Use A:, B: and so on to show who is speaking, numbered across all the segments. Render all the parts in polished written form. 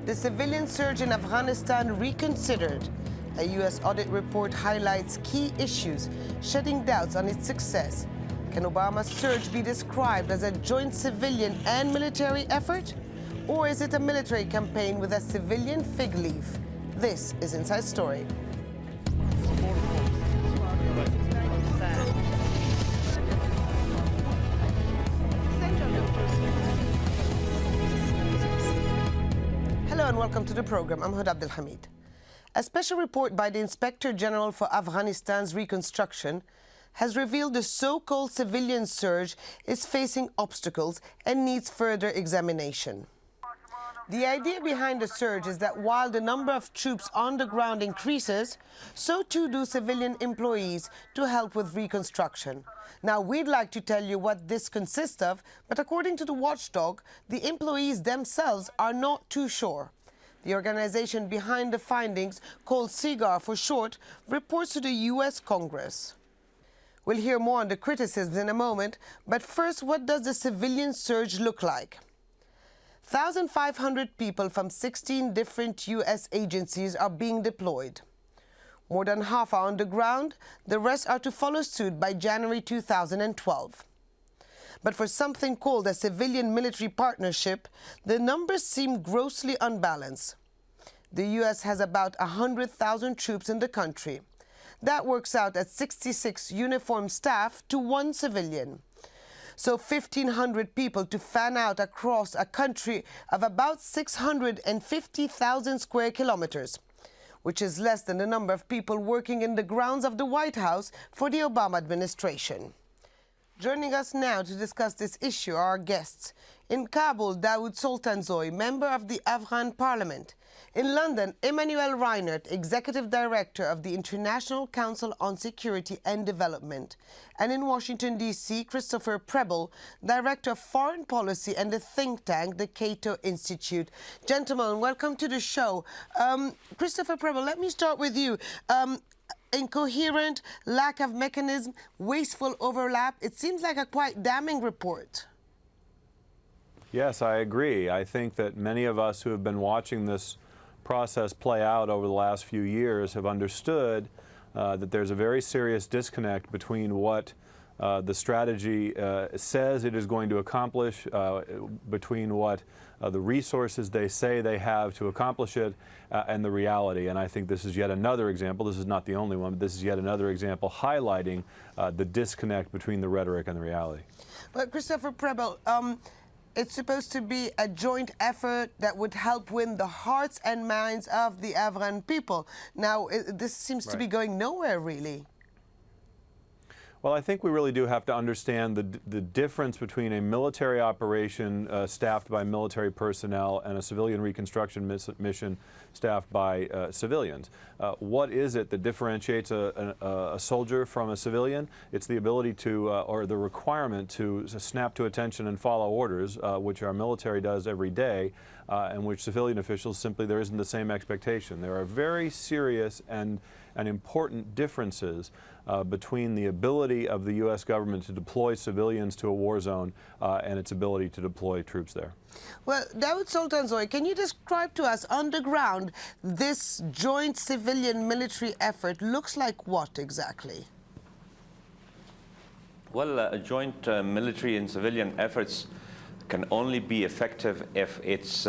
A: The civilian surge in Afghanistan reconsidered. A U.S. audit report highlights key issues, shedding doubts on its success. Can Obama's surge be described as a joint civilian and military effort? Or is it a military campaign with a civilian fig leaf? This is Inside Story. Hello and welcome to the program. I'm Huda Abdelhamid. A special report by the Inspector General for Afghanistan's Reconstruction has revealed the so-called civilian surge is facing obstacles and needs further examination. The idea behind the surge is that while the number of troops on the ground increases, so too do civilian employees to help with reconstruction. Now, we'd like to tell you what this consists of, but according to the watchdog, the employees themselves are not too sure. The organization behind the findings, called CIGAR for short, reports to the U.S. Congress. We'll hear more on the criticisms in a moment, but first, what does the civilian surge look like? 1,500 people from 16 different U.S. agencies are being deployed. More than half are on the ground, the rest are to follow suit by January 2012. But for something called a civilian-military partnership, the numbers seem grossly unbalanced. The U.S. has about 100,000 troops in the country. That works out at 66 uniformed staff to one civilian. So 1,500 people to fan out across a country of about 650,000 square kilometers, which is less than the number of people working in the grounds of the White House for the Obama administration. Joining us now to discuss this issue are our guests. In Kabul, Dawood Soltanzoy, member of the Afghan Parliament. In London, Emmanuel Reinert, Executive Director of the International Council on Security and Development. And in Washington, D.C., Christopher Preble, Director of Foreign Policy and the think tank, the Cato Institute. Gentlemen, welcome to the show. Christopher Preble, let me start with you. Incoherent, lack of mechanism, wasteful overlap. It seems like a quite damning report.
B: Yes, I agree. I think that many of us who have been watching this process play out over the last few years have understood that there's a very serious disconnect between what the strategy says it is going to accomplish, between what the resources they say they have to accomplish it, and the reality. And I think this is yet another example. This is not the only one, but this is yet another example highlighting the disconnect between the rhetoric and the reality.
A: But Christopher Preble, it's supposed to be a joint effort that would help win the hearts and minds of the Afghan people. Now, this seems to be going nowhere, really.
B: Well, I think we really do have to understand the difference between a military operation staffed by military personnel and a civilian reconstruction mission staffed by civilians. What is it that differentiates a soldier from a civilian? It's the ability to, or the requirement to snap to attention and follow orders, which our military does every day, and which civilian officials simply, there isn't the same expectation. There are very serious and important differences between the ability of the U.S. government to deploy civilians to a war zone and its ability to deploy troops there.
A: Well, Dawood Soltanzoy, can you describe to us on the ground this joint civilian-military effort looks like what exactly?
C: Well, joint military and civilian efforts can only be effective if it's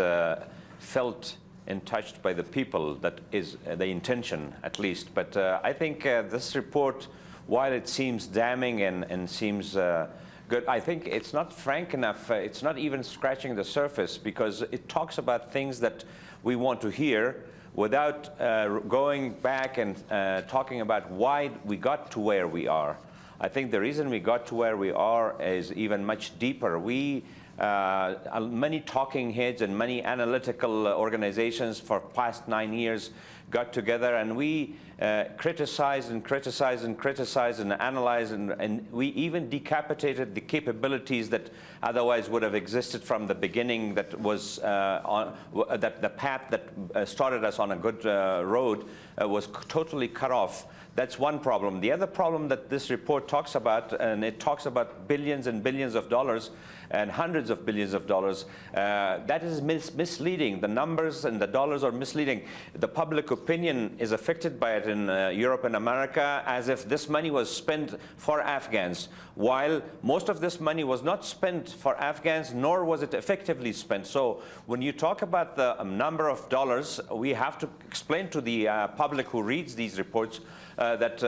C: felt and touched by the people. That is the intention, at least. But I think this report, while it seems damning and seems good, I think it's not frank enough. It's not even scratching the surface, because it talks about things that we want to hear without going back and talking about why we got to where we are. I think the reason we got to where we are is even much deeper. Many talking heads and many analytical organizations for past 9 years got together and we criticized and criticized and criticized and analyzed, and we even decapitated the capabilities that otherwise would have existed from the beginning, that was that the path that started us on a good road was totally cut off. That's one problem. The other problem that this report talks about, and it talks about billions and billions of dollars and hundreds of billions of dollars, that is misleading. The numbers and the dollars are misleading. The public opinion is affected by it in Europe and America as if this money was spent for Afghans, while most of this money was not spent for Afghans, nor was it effectively spent. So when you talk about the number of dollars, we have to explain to the public who reads these reports that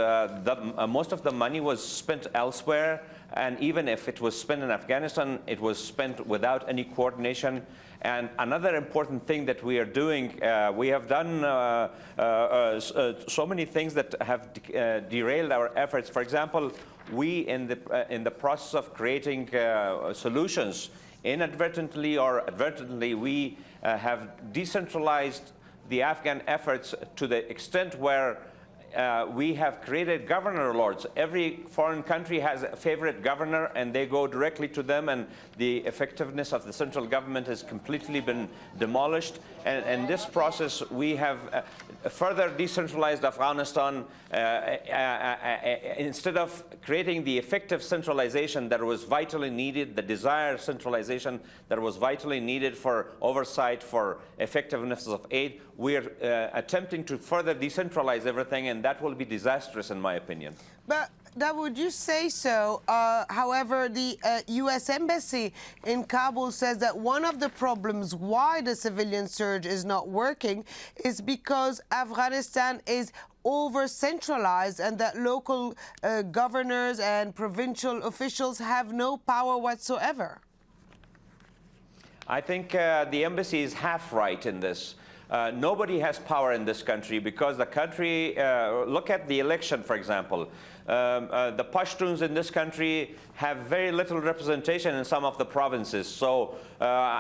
C: most of the money was spent elsewhere, and even if it was spent in Afghanistan, it was spent without any coordination. And another important thing that we are doing, we have done so many things that have derailed our efforts. For example, we in the process of creating solutions, inadvertently or advertently, we have decentralized the Afghan efforts to the extent where we have created governor lords. Every foreign country has a favorite governor, and they go directly to them, and the effectiveness of the central government has completely been demolished. And this process, we have further decentralized Afghanistan instead of creating the effective centralization that was vitally needed, the desired centralization that was vitally needed for oversight, for effectiveness of aid. We're attempting to further decentralize everything, and that will be disastrous, in my opinion.
A: But would you say so? However, the U.S. Embassy in Kabul says that one of the problems why the civilian surge is not working is because Afghanistan is over-centralized and that local governors and provincial officials have no power whatsoever.
C: I think the embassy is half right in this. Nobody has power in this country because the country, look at the election, for example. The Pashtuns in this country have very little representation in some of the provinces. So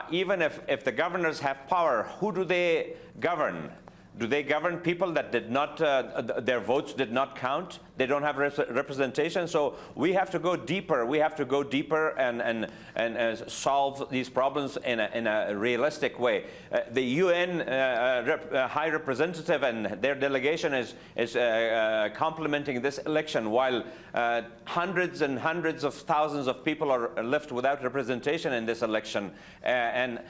C: even if the governors have power, who do they govern? Do they govern people that did not, their votes did not count? They don't have representation. So we have to go deeper. We have to go deeper and solve these problems in a realistic way. The UN High Representative and their delegation is complementing this election, while hundreds and hundreds of thousands of people are left without representation in this election, and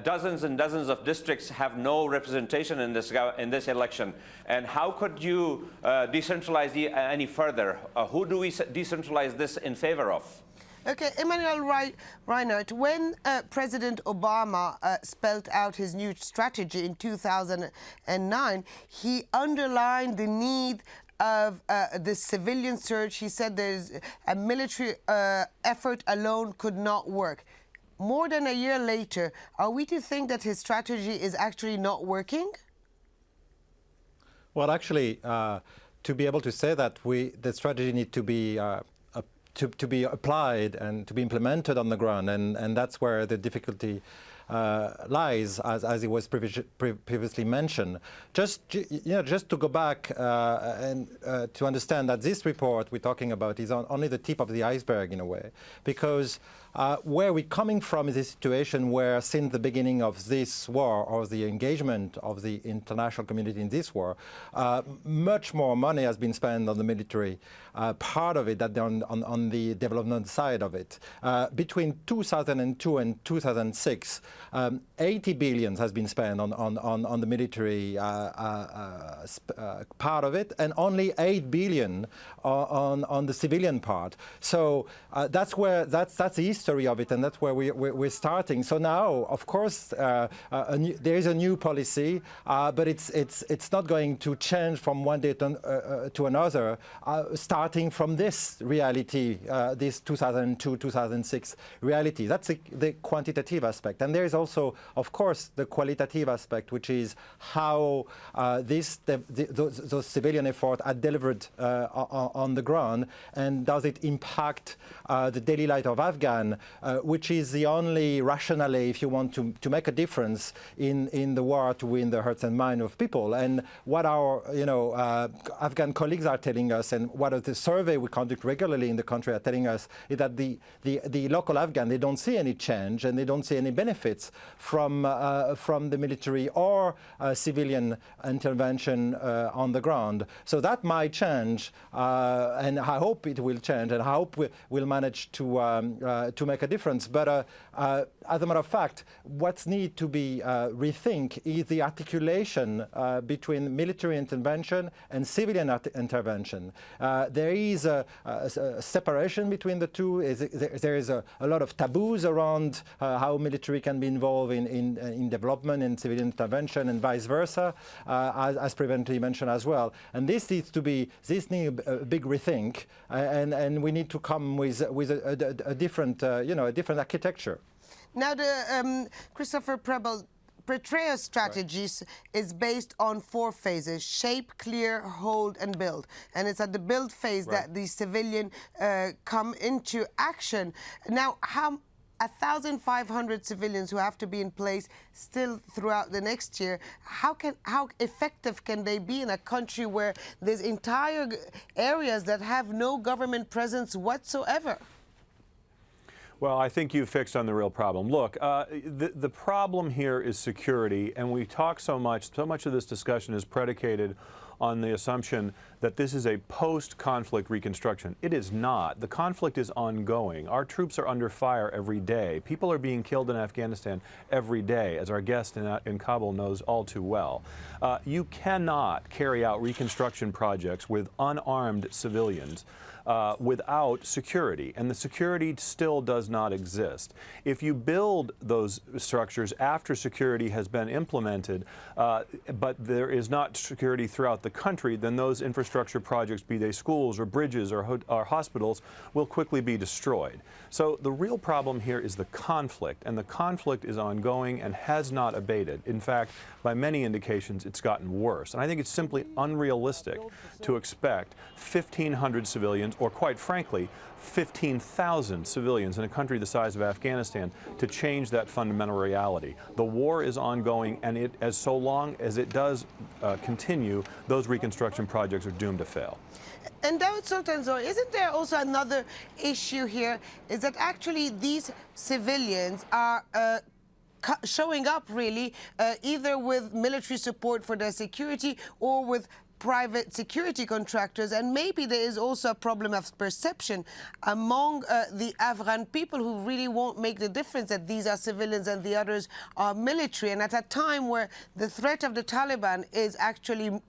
C: dozens and dozens of districts have no representation in this election. And how could you decentralize any further? Who do we decentralize this in favor of?
A: Okay, Emmanuel Reinhardt, when President Obama spelled out his new strategy in 2009, he underlined the need of the civilian surge. He said there's a military effort alone could not work. More than a year later, are we to think that his strategy is actually not working?
D: Well, actually, to be able to say that, the strategy needs to be applied and to be implemented on the ground, and that's where the difficulty lies, as it was previously mentioned. Just to go back and to understand that this report we're talking about is only the tip of the iceberg in a way, because where we're coming from is a situation where, since the beginning of this war, or the engagement of the international community in this war, much more money has been spent on the military part of it than on the development side of it. Between 2002 and 2006, 80 billion has been spent on the military part of it, and only 8 billion on the civilian part. So that's the history of it, and that's where we're starting. So now, of course, there is a new policy, but it's not going to change from one day to another, starting from this reality, this 2002-2006 reality. That's the quantitative aspect. And there is also, of course, the qualitative aspect, which is how those civilian efforts are delivered on the ground, and does it impact the daily life of Afghan civilian, which is the only rationale, if you want to make a difference in the war to win the hearts and minds of people. And what our Afghan colleagues are telling us, and what the survey we conduct regularly in the country are telling us, is that the local Afghan, they don't see any change and they don't see any benefits from the military or civilian intervention on the ground. So that might change, and I hope it will change, and I hope we'll manage to make a difference. But as a matter of fact, what needs to be rethink is the articulation between military intervention and civilian intervention. There is a separation between the two. There is a lot of taboos around how military can be involved in development and civilian intervention, and vice versa, as previously mentioned as well. And this needs a big rethink, and we need to come with a different different architecture.
A: Now, the Christopher Prebble portrayal strategies is based on 4 phases: shape, clear, hold, and build. And it's at the build phase that the civilian come into action. Now, how 1,500 civilians who have to be in place still throughout the next year, how effective can they be in a country where there's entire areas that have no government presence whatsoever?
B: Well, I think you've fixed on the real problem. Look, the problem here is security, and we talk so much of this discussion is predicated on the assumption that this is a post-conflict reconstruction. It is not. The conflict is ongoing. Our troops are under fire every day. People are being killed in Afghanistan every day, as our guest in Kabul knows all too well. You cannot carry out reconstruction projects with unarmed civilians without security, and the security still does not exist. If you build those structures after security has been implemented, but there is not security throughout the country, then those infrastructure projects, be they schools or bridges or hospitals, will quickly be destroyed. So the real problem here is the conflict, and the conflict is ongoing and has not abated. In fact, by many indications, it's gotten worse. And I think it's simply unrealistic to expect 1,500 civilians, or quite frankly, 15,000 civilians in a country the size of Afghanistan to change that fundamental reality. The war is ongoing, and so long as it does continue, those reconstruction projects are doomed to fail.
A: And Dawood Sultanzour, isn't there also another issue here, is that actually these civilians are showing up really either with military support for their security or with private security contractors, and maybe there is also a problem of perception among the Afghan people who really won't make the difference that these are civilians and the others are military. And at a time where the threat of the Taliban is actually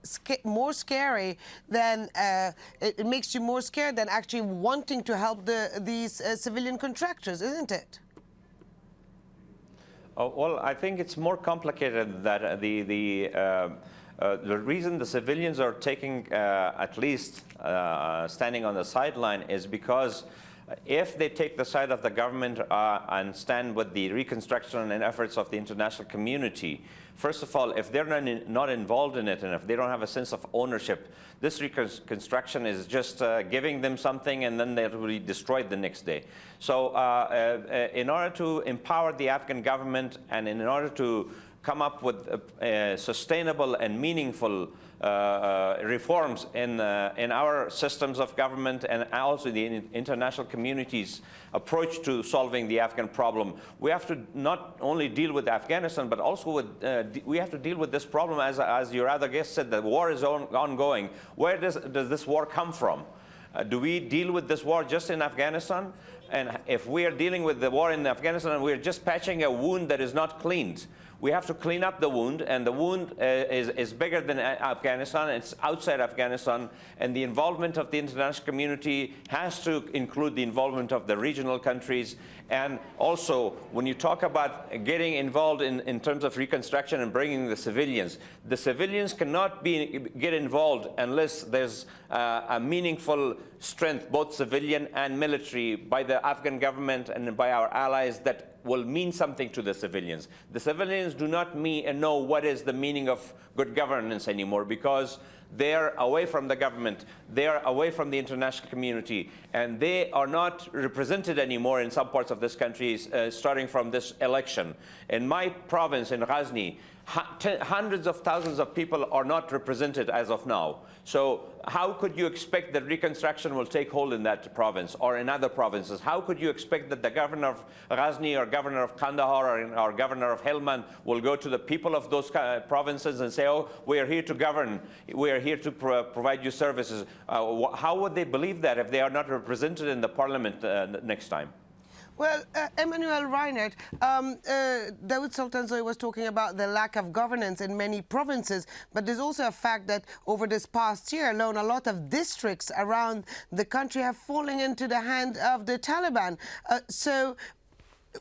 A: more scary than it makes you more scared than actually wanting to help these civilian contractors, isn't it?
C: Well, I think it's more complicated that the reason the civilians are taking, at least standing on the sideline, is because if they take the side of the government and stand with the reconstruction and efforts of the international community, first of all, if they're not involved in it and if they don't have a sense of ownership, this reconstruction is just giving them something and then they'll be destroyed the next day. So in order to empower the Afghan government and in order to come up with sustainable and meaningful reforms in our systems of government and also the international community's approach to solving the Afghan problem. We have to not only deal with Afghanistan, but also we have to deal with this problem, as your other guest said, the war is ongoing. Where does this war come from? Do we deal with this war just in Afghanistan? And if we are dealing with the war in Afghanistan, we're just patching a wound that is not cleaned. We have to clean up the wound, and the wound is bigger than Afghanistan. It's outside Afghanistan, and the involvement of the international community has to include the involvement of the regional countries. And also, when you talk about getting involved in terms of reconstruction and bringing the civilians cannot get involved unless there's a meaningful strength, both civilian and military, by the Afghan government and by our allies that will mean something to the civilians. The civilians do not know what is the meaning of good governance anymore, because They are away from the government. They are away from the international community. And they are not represented anymore in some parts of this country, starting from this election. In my province, in Ghazni, hundreds of thousands of people are not represented as of now. So how could you expect that reconstruction will take hold in that province or in other provinces? How could you expect that the governor of Ghazni or governor of Kandahar or governor of Helmand will go to the people of those provinces and say, oh, we are here to govern, we are here to provide you services? How would they believe that if they are not represented in the parliament next time?
A: Well, Emmanuel Reinert, Dawood Sultanzoy was talking about the lack of governance in many provinces, but there's also a fact that over this past year alone, a lot of districts around the country have fallen into the hand of the Taliban. So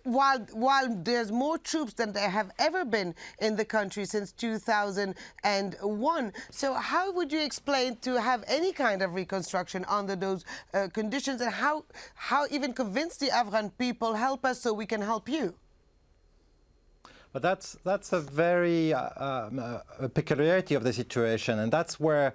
A: while there's more troops than there have ever been in the country since 2001, so how would you explain to have any kind of reconstruction under those conditions, and how even convince the Afghan people, help us so we can help you?
D: But that's a very a peculiarity of the situation, and that's where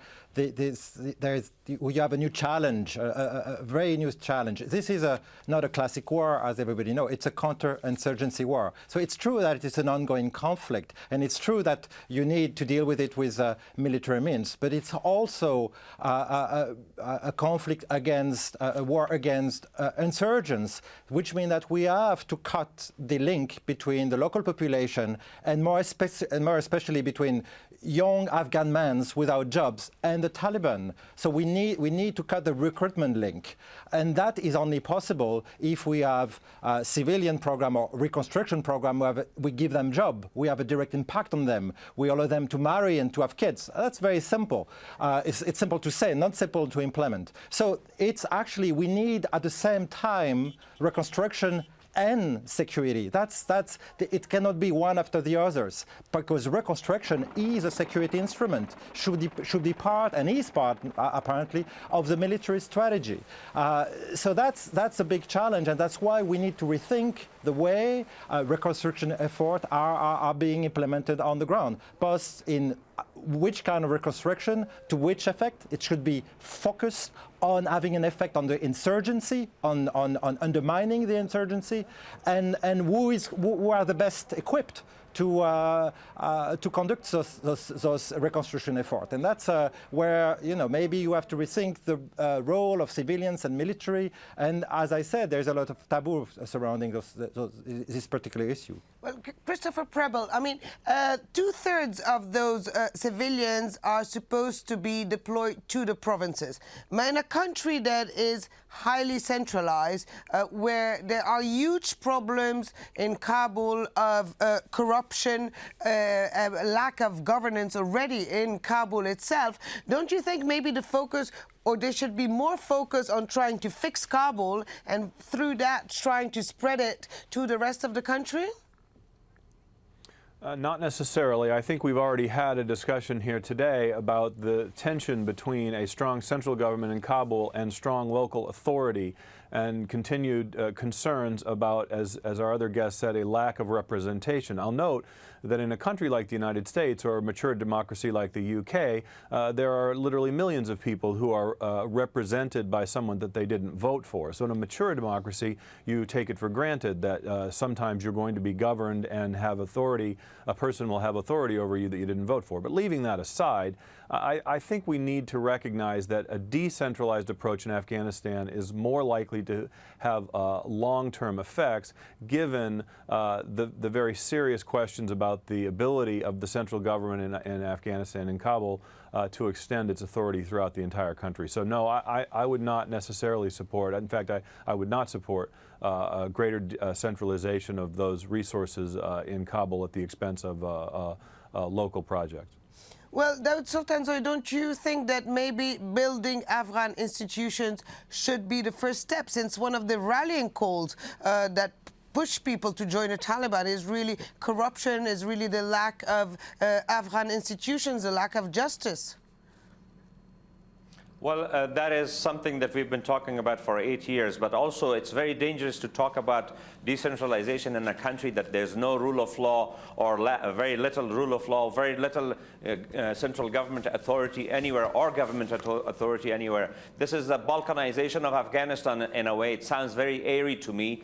D: we have a new challenge, a very new challenge. This is not a classic war, as everybody knows. It's a counterinsurgency war. So it's true that it is an ongoing conflict, and it's true that you need to deal with it with military means. But it's also a conflict against, a war against insurgents, which means that we have to cut the link between the local population and more especially between young Afghan men without jobs and the Taliban. So we need to cut the recruitment link, and that is only possible if we have a civilian program or reconstruction program where we give them job, we have a direct impact on them, we allow them to marry and to have kids. That's very simple. It's simple to say, not simple to implement. So it's actually, we need at the same time reconstruction and security. It cannot be one after the others, because reconstruction is a security instrument, should be part, and is part apparently, of the military strategy. So that's a big challenge, and that's why we need to rethink the way reconstruction efforts are being implemented on the ground, both in which kind of reconstruction, to which effect. It should be focused on having an effect on the insurgency, on undermining the insurgency, and who are the best equipped to conduct those reconstruction efforts. And that's where, maybe you have to rethink the role of civilians and military. And as I said, there's a lot of taboo surrounding this particular issue.
A: Well, Christopher Preble, I mean, 2/3 of those civilians are supposed to be deployed to the provinces. In a country that is highly centralized, where there are huge problems in Kabul of corruption, lack of governance already in Kabul itself, don't you think maybe the focus, or there should be more focus on trying to fix Kabul and through that trying to spread it to the rest of the country?
B: Not necessarily. I think we've already had a discussion here today about the tension between a strong central government in Kabul and strong local authority, and continued concerns about, as our other guest said, a lack of representation. I'll note that in a country like the United States or a mature democracy like the UK, there are literally millions of people who are represented by someone that they didn't vote for. So in a mature democracy, you take it for granted that sometimes you're going to be governed and have authority, a person will have authority over you that you didn't vote for. But leaving that aside, I think we need to recognize that a decentralized approach in Afghanistan is more likely to have long-term effects, given the very serious questions about the ability of the central government in Afghanistan, in Kabul, to extend its authority throughout the entire country. So no, I would not necessarily support, in fact, I would not support a greater centralization of those resources in Kabul at the expense of local projects.
A: Well, Dawood Sultanzoy, don't you think that maybe building Afghan institutions should be the first step, since one of the rallying calls that push people to join the Taliban is really corruption, is really the lack of Afghan institutions, the lack of justice?
C: Well, that is something that we've been talking about for 8 years, but also it's very dangerous to talk about decentralization in a country that there's no rule of law or very little rule of law, very little central government authority anywhere or government authority anywhere. This is the balkanization of Afghanistan in a way. It sounds very airy to me.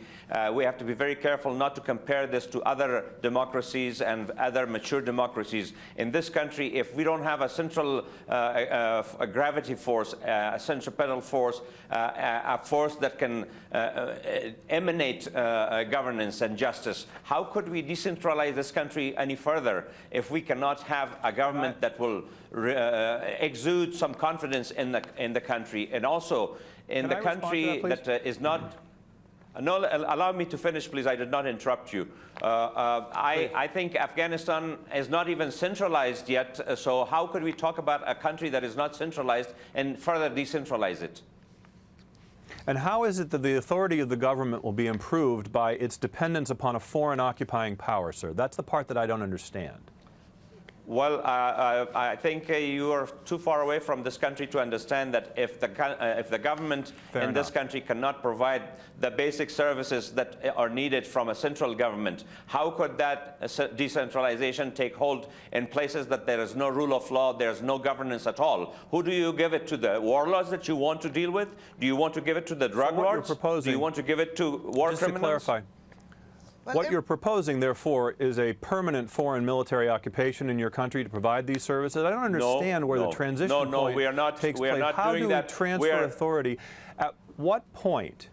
C: We have to be very careful not to compare this to other democracies and other mature democracies. In this country, if we don't have a central a gravity force, a centripetal force, a force that can emanate governance and justice, how could we decentralize this country any further if we cannot have a government that will exude some confidence in the country, and also in the country that is not. No, allow me to finish, please. I did not interrupt you. I think Afghanistan is not even centralized yet, so how could we talk about a country that is not centralized and further decentralize it?
B: And how is it that the authority of the government will be improved by its dependence upon a foreign occupying power, sir? That's the part that I don't understand.
C: Well, I think you are too far away from this country to understand that if the government in this country cannot provide the basic services that are needed from a central government, how could that decentralization take hold in places that there is no rule of law, there's no governance at all? Who do you give it to? The warlords that you want to deal with? Do you want to give it to the drug lords? Do you want to give it to war criminals?
B: Just to clarify. What you're proposing, therefore, is a permanent foreign military occupation in your country to provide these services? I don't understand where the transition point takes place.
C: We are not
B: How
C: doing that.
B: Do we transfer authority? At what point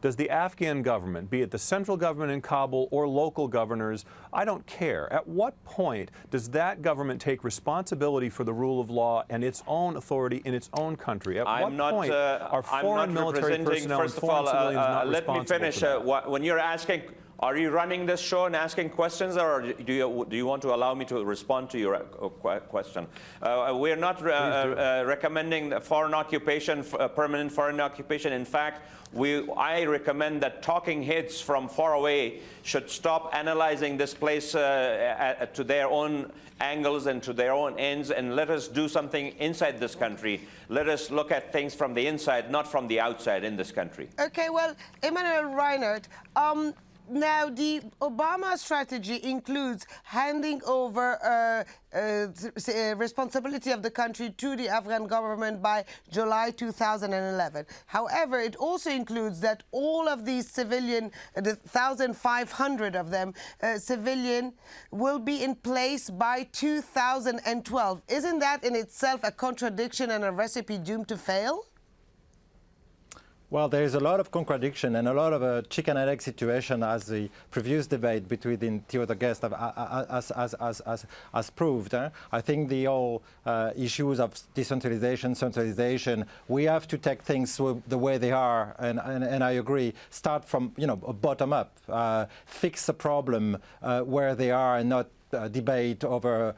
B: does the Afghan government, be it the central government in Kabul or local governors, I don't care, at what point does that government take responsibility for the rule of law and its own authority in its own country? At what point are foreign military personnel and foreign civilians not responsible for that?
C: Let me finish. When you're asking, are you running this show and asking questions, or do you want to allow me to respond to your question? We are not recommending foreign occupation, permanent foreign occupation. In fact, I recommend that talking heads from far away should stop analyzing this place to their own angles and to their own ends, and let us do something inside this country. Let us look at things from the inside, not from the outside in this country.
A: Okay, well, Emmanuel Reinhardt, now, the Obama strategy includes handing over responsibility of the country to the Afghan government by July 2011. However, it also includes that all of these civilian, the 1,500 of them, civilian, will be in place by 2012. Isn't that in itself a contradiction and a recipe doomed to fail?
D: Well, there is a lot of contradiction and a lot of a chicken and egg situation, as the previous debate between the other guests has proved. I think the whole issues of decentralization, centralization, we have to take things the way they are, and I agree. Start from bottom up, fix the problem where they are, and not debate over,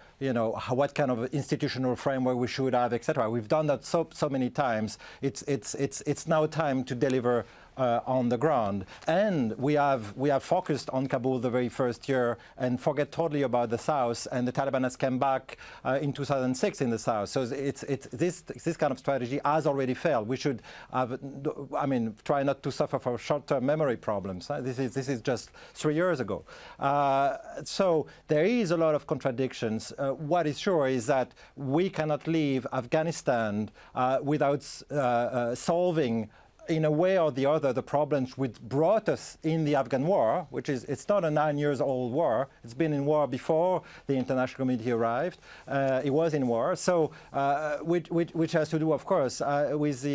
D: what kind of institutional framework we should have, etc. We've done that so many times. It's now time to deliver on the ground, and we have focused on Kabul the very first year and forget totally about the south. And the Taliban has come back in 2006 in the south. So this kind of strategy has already failed. We should have, try not to suffer from short-term memory problems. This is just 3 years ago. So there is a lot of contradictions. What is sure is that we cannot leave Afghanistan without solving, in a way or the other, the problems which brought us in the Afghan war, it's not a 9 years old war. It's been in war before the international community arrived. It was in war. So, which has to do, of course, with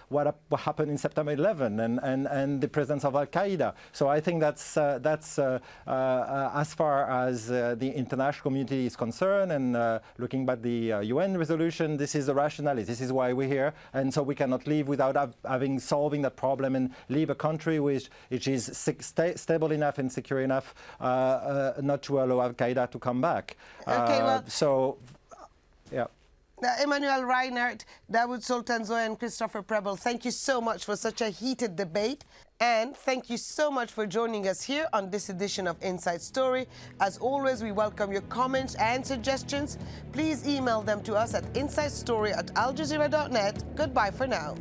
D: what happened in September 11 and the presence of Al Qaeda. So I think that's as far as the international community is concerned, and looking back the UN resolution, this is the rationale. This is why we're here, and so we cannot leave without solving that problem and leave a country which is stable enough and secure enough not to allow Al Qaeda to come back.
A: Okay, well,
D: so, yeah.
A: Emmanuel Reinhardt, Dawood Soltanzoy, and Christopher Preble, thank you so much for such a heated debate. And thank you so much for joining us here on this edition of Inside Story. As always, we welcome your comments and suggestions. Please email them to us at insidestory@aljazeera.net. Goodbye for now.